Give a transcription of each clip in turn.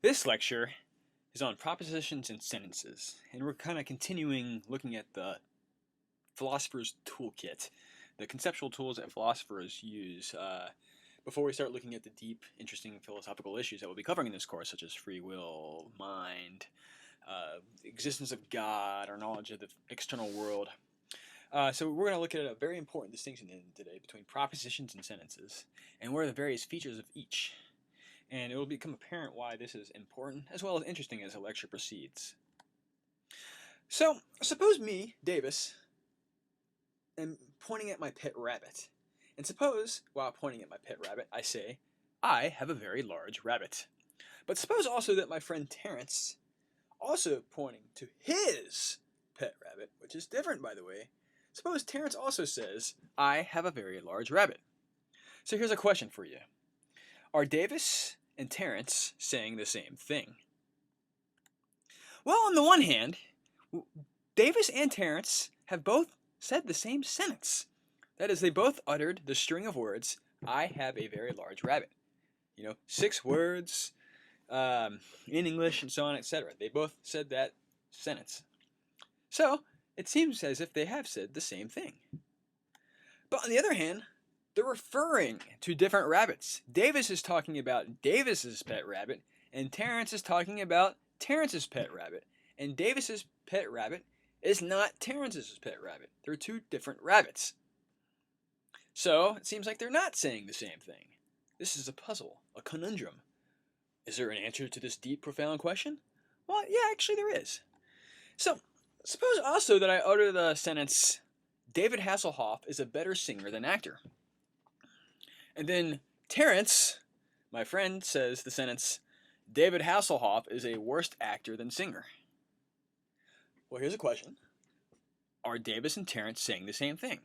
This lecture is on propositions and sentences, and we're kind of continuing looking at the philosopher's toolkit, the conceptual tools that philosophers use before we start looking at the deep, interesting philosophical issues that we'll be covering in this course, such as free will, mind, existence of God, our knowledge of the external world. So we're going to look at a very important distinction today between propositions and sentences, and what are the various features of each. And it will become apparent why this is important as well as interesting as the lecture proceeds. So, suppose me, Davis, am pointing at my pet rabbit. And suppose, while pointing at my pet rabbit, I say, I have a very large rabbit. But suppose also that my friend Terence, also pointing to his pet rabbit, which is different by the way, suppose Terence also says, I have a very large rabbit. So here's a question for you. Are Davis and Terence saying the same thing? Well, on the one hand, Davis and Terence have both said the same sentence. That is, they both uttered the string of words, I have a very large rabbit. 6 words in English and so on, etc. They both said that sentence. So, it seems as if they have said the same thing. But on the other hand, they're referring to different rabbits. Davis is talking about Davis's pet rabbit, and Terence is talking about Terence's pet rabbit. And Davis's pet rabbit is not Terence's pet rabbit. They're 2 different rabbits. So it seems like they're not saying the same thing. This is a puzzle, a conundrum. Is there an answer to this deep, profound question? Well, yeah, actually there is. So, suppose also that I utter the sentence, David Hasselhoff is a better singer than actor. And then Terence, my friend, says the sentence, David Hasselhoff is a worse actor than singer. Well, here's a question. Are Davis and Terence saying the same thing?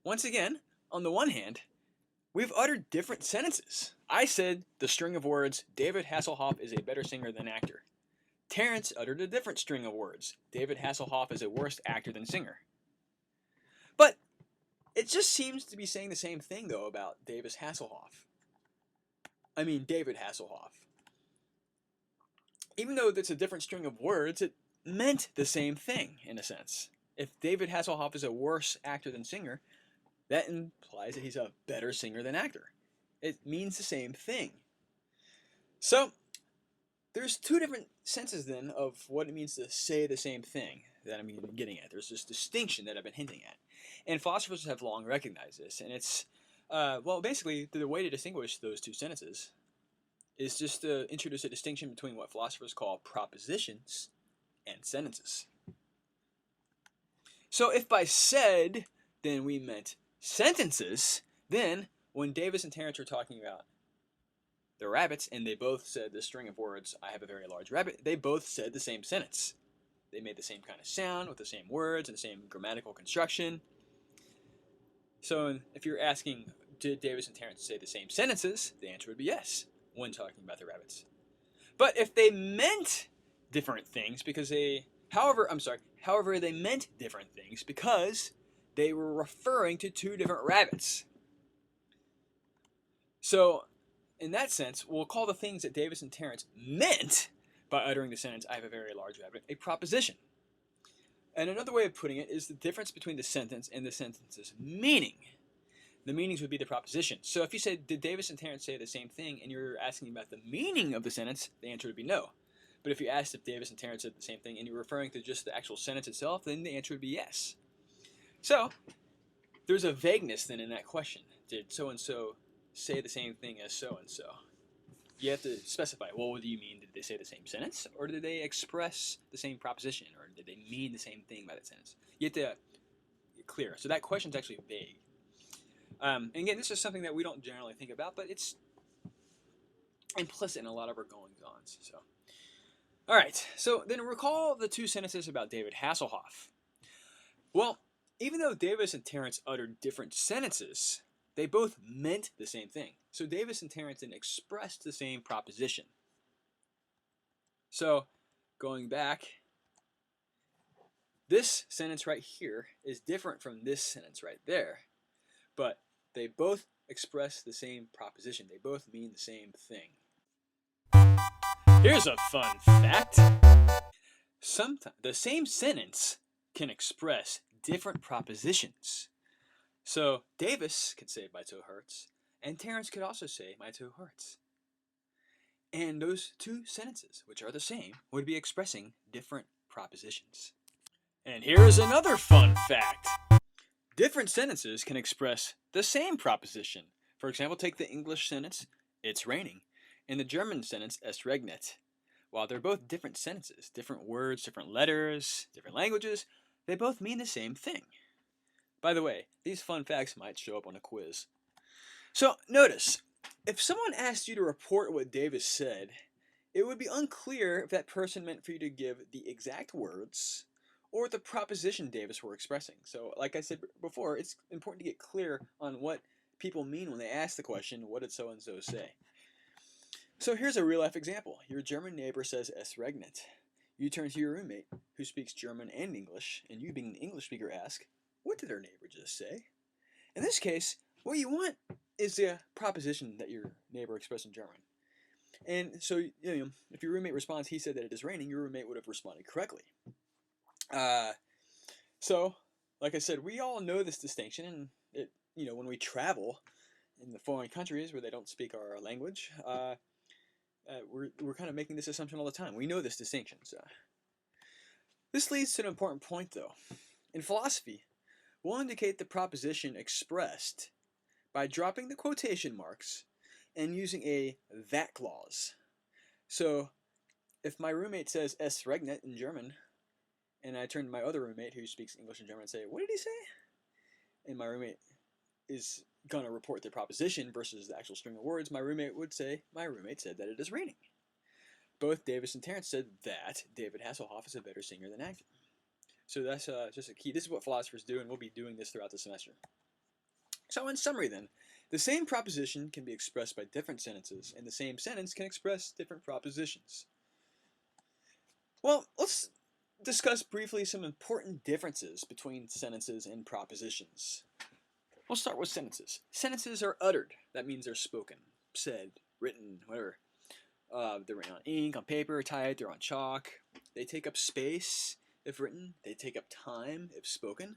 Once again, on the one hand, we've uttered different sentences. I said the string of words, David Hasselhoff is a better singer than actor. Terence uttered a different string of words, David Hasselhoff is a worse actor than singer. But it just seems to be saying the same thing, though, about David Hasselhoff. Even though it's a different string of words, it meant the same thing, in a sense. If David Hasselhoff is a worse actor than singer, that implies that he's a better singer than actor. It means the same thing. So, there's 2 different senses, then, of what it means to say the same thing that I'm getting at. There's this distinction that I've been hinting at. And philosophers have long recognized this. And it's, basically, the way to distinguish those 2 sentences is just to introduce a distinction between what philosophers call propositions and sentences. So if by said, then we meant sentences, then when Davis and Terence were talking about the rabbits, and they both said the string of words, I have a very large rabbit, they both said the same sentence. They made the same kind of sound with the same words and the same grammatical construction. So if you're asking, did Davis and Terence say the same sentences, the answer would be yes, when talking about the rabbits. But if they meant different things because however, they meant different things because they were referring to 2 different rabbits. So, in that sense, we'll call the things that Davis and Terence meant by uttering the sentence, I have a very large rabbit, a proposition. And another way of putting it is the difference between the sentence and the sentence's meaning. The meanings would be the proposition. So if you said, did Davis and Terence say the same thing, and you're asking about the meaning of the sentence, the answer would be no. But if you asked if Davis and Terence said the same thing, and you're referring to just the actual sentence itself, then the answer would be yes. So, there's a vagueness then in that question. Did so-and-so say the same thing as so-and-so? You have to specify, well, what do you mean? Did they say the same sentence? Or did they express the same proposition? Or did they mean the same thing by that sentence? You have to get clear. So that question's actually vague. And again, this is something that we don't generally think about, but it's implicit in a lot of our goings-ons. So, all right. So then recall the 2 sentences about David Hasselhoff. Well, even though Davis and Terence uttered different sentences, they both meant the same thing. So Davis and Terence then expressed the same proposition. So, going back, this sentence right here is different from this sentence right there. But they both express the same proposition. They both mean the same thing. Here's a fun fact. Sometimes the same sentence can express different propositions. So Davis could say my toe hurts, and Terrence could also say my toe hurts. And those two sentences, which are the same, would be expressing different propositions. And here's another fun fact. Different sentences can express the same proposition. For example, take the English sentence, it's raining, and the German sentence, es regnet. While they're both different sentences, different words, different letters, different languages, they both mean the same thing. By the way, these fun facts might show up on a quiz. So notice, if someone asked you to report what Davis said, it would be unclear if that person meant for you to give the exact words or the proposition Davis were expressing. So like I said before, it's important to get clear on what people mean when they ask the question, what did so-and-so say? So here's a real-life example. Your German neighbor says es regnet. You turn to your roommate, who speaks German and English, and you being an English speaker ask, what did our neighbor just say? In this case, what you want is the proposition that your neighbor expressed in German. And so, if your roommate responds, he said that it is raining, your roommate would have responded correctly. So, like I said, we all know this distinction, and when we travel in the foreign countries where they don't speak our language, we're kind of making this assumption all the time. We know this distinction. So. This leads to an important point, though. In philosophy, we'll indicate the proposition expressed by dropping the quotation marks and using a that clause. So, if my roommate says es regnet in German, and I turn to my other roommate who speaks English and German and say, what did he say? And my roommate is going to report the proposition versus the actual string of words, my roommate would say, my roommate said that it is raining. Both Davis and Terrence said that David Hasselhoff is a better singer than actor. So that's just a key. This is what philosophers do, and we'll be doing this throughout the semester. So in summary then, the same proposition can be expressed by different sentences, and the same sentence can express different propositions. Well, let's discuss briefly some important differences between sentences and propositions. We'll start with sentences. Sentences are uttered. That means they're spoken, said, written, whatever. They're written on ink, on paper, typed, they're on chalk. They take up space if written. They take up time if spoken.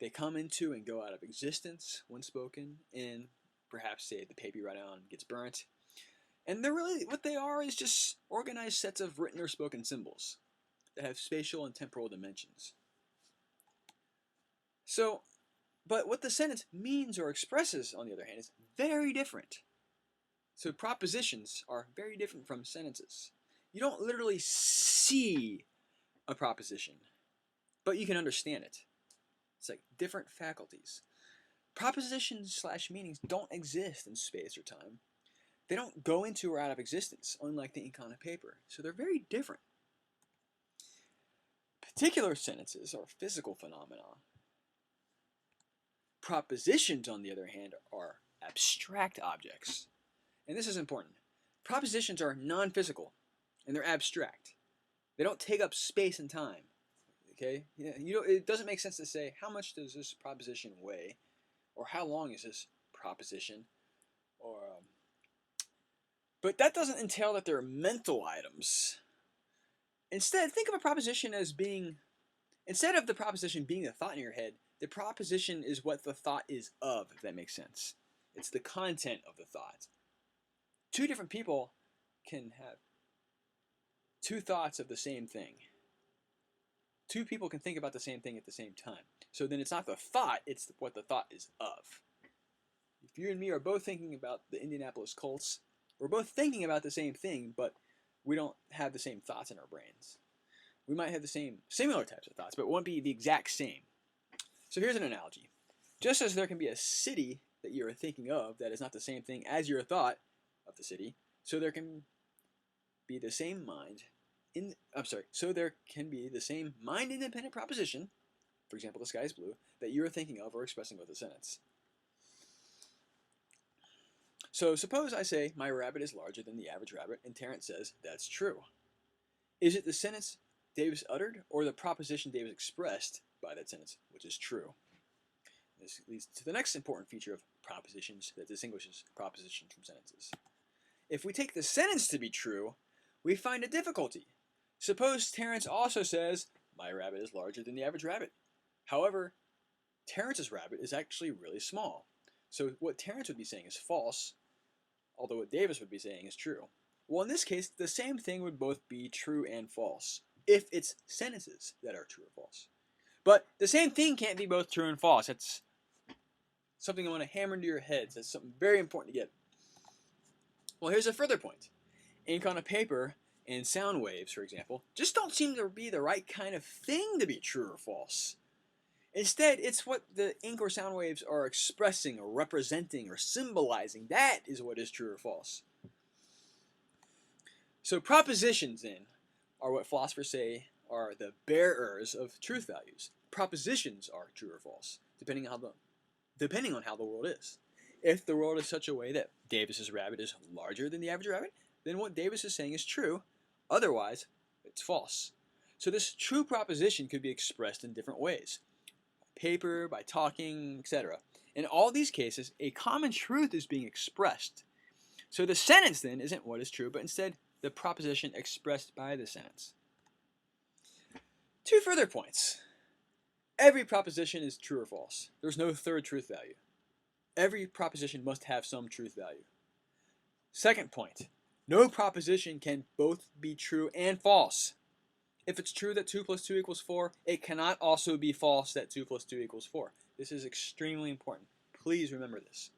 They come into and go out of existence when spoken, and perhaps say the paper you write on gets burnt. And they're really, what they are is just organized sets of written or spoken symbols that have spatial and temporal dimensions. So, but what the sentence means or expresses, on the other hand, is very different. So propositions are very different from sentences. You don't literally see a proposition, but you can understand it. It's like different faculties. Propositions / meanings don't exist in space or time. They don't go into or out of existence, unlike the ink on a paper. So they're very different. Particular sentences are physical phenomena. Propositions, on the other hand, are abstract objects. And this is important. Propositions are non-physical, and they're abstract. They don't take up space and time. Okay? It doesn't make sense to say, how much does this proposition weigh? Or how long is this proposition? But that doesn't entail that they're mental items. Instead, think of a proposition as being, instead of the proposition being a thought in your head, the proposition is what the thought is of, if that makes sense. It's the content of the thought. Two different people can have two thoughts of the same thing. Two people can think about the same thing at the same time. So then it's not the thought, it's what the thought is of. If you and me are both thinking about the Indianapolis Colts, we're both thinking about the same thing, but we don't have the same thoughts in our brains. We might have the same similar types of thoughts, but it won't be the exact same. So here's an analogy. Just as there can be a city that you're thinking of that is not the same thing as your thought of the city, so there can be the same mind-independent proposition, for example, the sky is blue, that you're thinking of or expressing with a sentence. So suppose I say, my rabbit is larger than the average rabbit, and Terrence says, that's true. Is it the sentence Davis uttered, or the proposition Davis expressed by that sentence, which is true? This leads to the next important feature of propositions that distinguishes propositions from sentences. if we take the sentence to be true, we find a difficulty. Suppose Terence also says, my rabbit is larger than the average rabbit. However, Terence's rabbit is actually really small. So what Terence would be saying is false, although what Davis would be saying is true. Well, in this case, the same thing would both be true and false, if it's sentences that are true or false. But the same thing can't be both true and false. That's something I want to hammer into your heads. That's something very important to get. Well, here's a further point. Ink on a paper and sound waves, for example, just don't seem to be the right kind of thing to be true or false. Instead, it's what the ink or sound waves are expressing or representing or symbolizing. That is what is true or false. So propositions, then, are what philosophers say are the bearers of truth values. Propositions are true or false, depending on how the world is. If the world is such a way that Davis's rabbit is larger than the average rabbit, then what Davis is saying is true. Otherwise, it's false. So this true proposition could be expressed in different ways. Paper, by talking, etc. In all these cases, a common truth is being expressed. So the sentence then isn't what is true, but instead the proposition expressed by the sentence. Two further points. Every proposition is true or false. There's no third truth value. Every proposition must have some truth value. Second point, no proposition can both be true and false. If it's true that 2 plus 2 equals 4, it cannot also be false that 2 plus 2 equals 4. This is extremely important. Please remember this.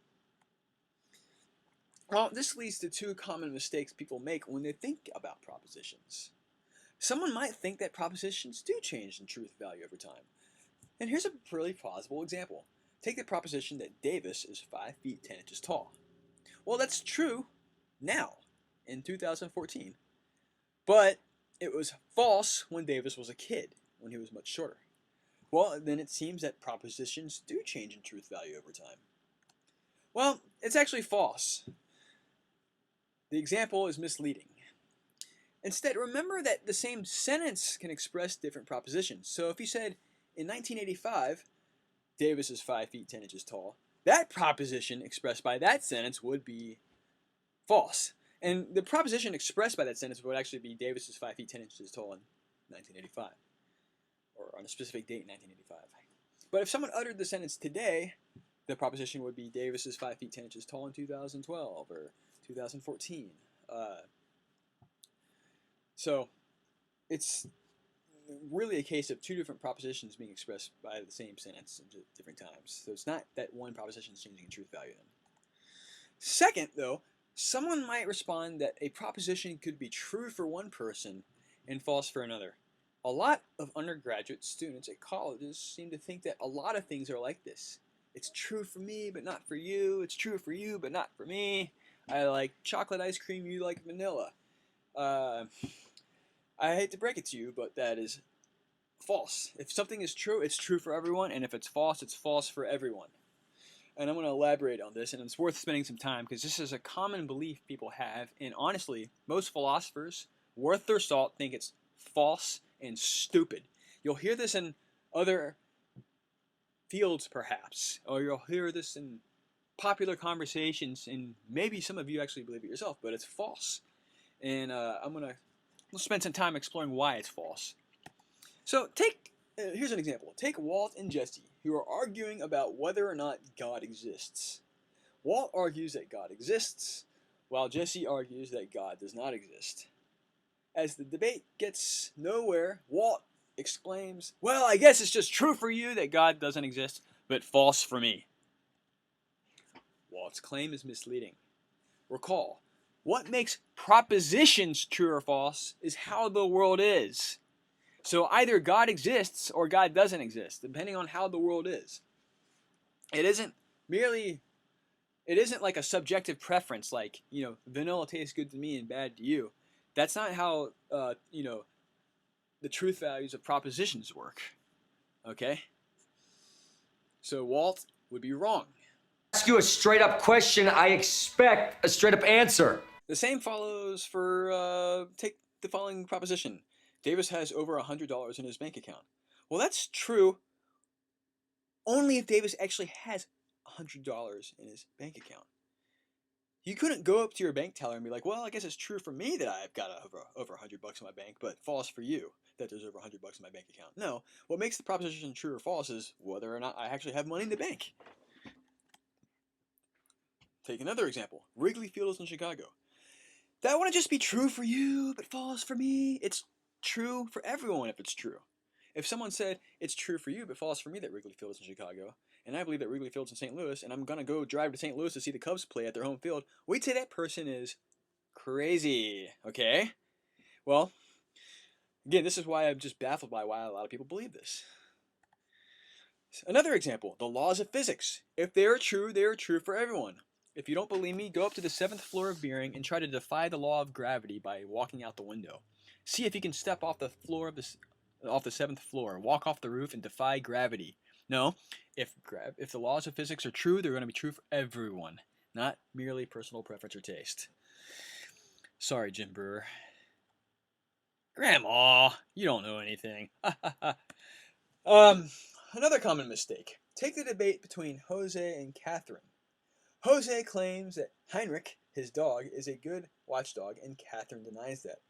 Well, this leads to two common mistakes people make when they think about propositions. Someone might think that propositions do change in truth value over time. And here's a really plausible example. Take the proposition that Davis is 5 feet 10 inches tall. Well, that's true now, in 2014. But it was false when Davis was a kid, when he was much shorter. Well, then it seems that propositions do change in truth value over time. Well, it's actually false. The example is misleading. Instead, remember that the same sentence can express different propositions. So if you said, in 1985, Davis is 5 feet 10 inches tall, that proposition expressed by that sentence would be false. And the proposition expressed by that sentence would actually be Davis is 5 feet 10 inches tall in 1985, or on a specific date in 1985. But if someone uttered the sentence today, the proposition would be Davis is 5 feet 10 inches tall in 2012 or 2014. So it's really a case of two different propositions being expressed by the same sentence at different times. So it's not that one proposition is changing in truth value then. Second, though, someone might respond that a proposition could be true for one person and false for another. A lot of undergraduate students at colleges seem to think that a lot of things are like this. It's true for me, but not for you. It's true for you, but not for me. I like chocolate ice cream, you like vanilla. I hate to break it to you, but that is false. If something is true, it's true for everyone, and if it's false for everyone. And I'm going to elaborate on this, and it's worth spending some time because this is a common belief people have, and honestly, most philosophers, worth their salt, think it's false and stupid. You'll hear this in other fields, perhaps, or you'll hear this in popular conversations, and maybe some of you actually believe it yourself, but it's false. And we'll spend some time exploring why it's false. So here's an example. Take Walt and Jesse, who are arguing about whether or not God exists. Walt argues that God exists, while Jesse argues that God does not exist. As the debate gets nowhere, Walt exclaims, "Well, I guess it's just true for you that God doesn't exist, but false for me." Walt's claim is misleading. Recall, what makes propositions true or false is how the world is. So either God exists or God doesn't exist, depending on how the world is. It isn't like a subjective preference, like, vanilla tastes good to me and bad to you. That's not how, the truth values of propositions work. Okay? So Walt would be wrong. Ask you a straight up question, I expect a straight up answer. The same follows for, take the following proposition. Davis has over $100 in his bank account. Well, that's true only if Davis actually has $100 in his bank account. You couldn't go up to your bank teller and be like, well, I guess it's true for me that I've got over $100 in my bank, but false for you that there's over $100 in my bank account. No, what makes the proposition true or false is whether or not I actually have money in the bank. Take another example. Wrigley Field is in Chicago. That wouldn't just be true for you, but false for me. It's true for everyone if it's true. If someone said it's true for you, but false for me that Wrigley Field is in Chicago, and I believe that Wrigley Field's in St. Louis, and I'm going to go drive to St. Louis to see the Cubs play at their home field, we'd say that person is crazy, okay? Well, again, this is why I'm just baffled by why a lot of people believe this. Another example, the laws of physics. If they are true for everyone. If you don't believe me, go up to the 7th floor of Beering and try to defy the law of gravity by walking out the window. See if you can step off the floor of off the 7th floor, walk off the roof, and defy gravity. No, if the laws of physics are true, they're going to be true for everyone, not merely personal preference or taste. Sorry, Jim Brewer. Grandma, you don't know anything. Another common mistake. Take the debate between Jose and Catherine. Jose claims that Heinrich, his dog, is a good watchdog, and Catherine denies that.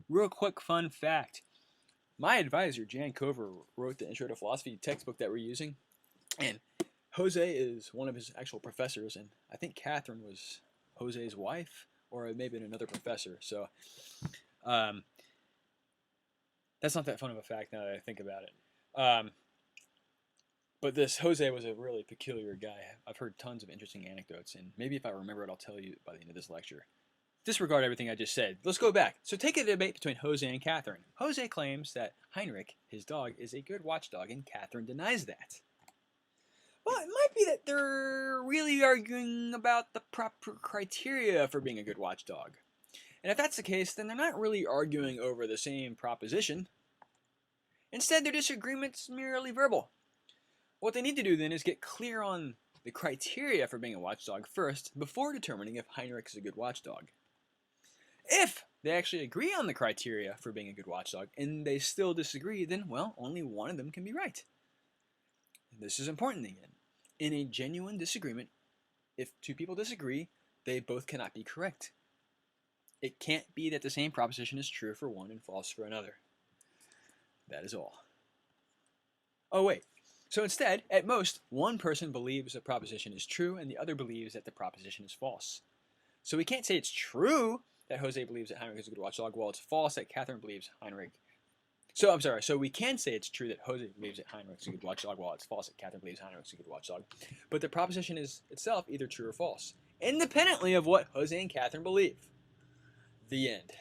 Real quick fun fact. My advisor, Jan Cover, wrote the Intro to Philosophy textbook that we're using, and Jose is one of his actual professors, and I think Catherine was Jose's wife, or maybe another professor, so that's not that fun of a fact now that I think about it. But this Jose was a really peculiar guy. I've heard tons of interesting anecdotes, and maybe if I remember it, I'll tell you by the end of this lecture. Disregard everything I just said. Let's go back. So take a debate between Jose and Catherine. Jose claims that Heinrich, his dog, is a good watchdog, and Catherine denies that. Well, it might be that they're really arguing about the proper criteria for being a good watchdog. And if that's the case, then they're not really arguing over the same proposition. Instead, their disagreement's merely verbal. What they need to do then is get clear on the criteria for being a watchdog first, before determining if Heinrich is a good watchdog. If they actually agree on the criteria for being a good watchdog, and they still disagree, then, well, only one of them can be right. This is important again. In a genuine disagreement, if two people disagree, they both cannot be correct. It can't be that the same proposition is true for one and false for another. That is all. Oh, wait. So instead, at most, one person believes a proposition is true and the other believes that the proposition is false. So we can't say it's true that Jose believes that Heinrich is a good watchdog, while it's false that Catherine believes Heinrich. So we can say it's true that Jose believes that Heinrich is a good watchdog, while it's false that Catherine believes Heinrich is a good watchdog. But the proposition is itself either true or false, independently of what Jose and Catherine believe. The end.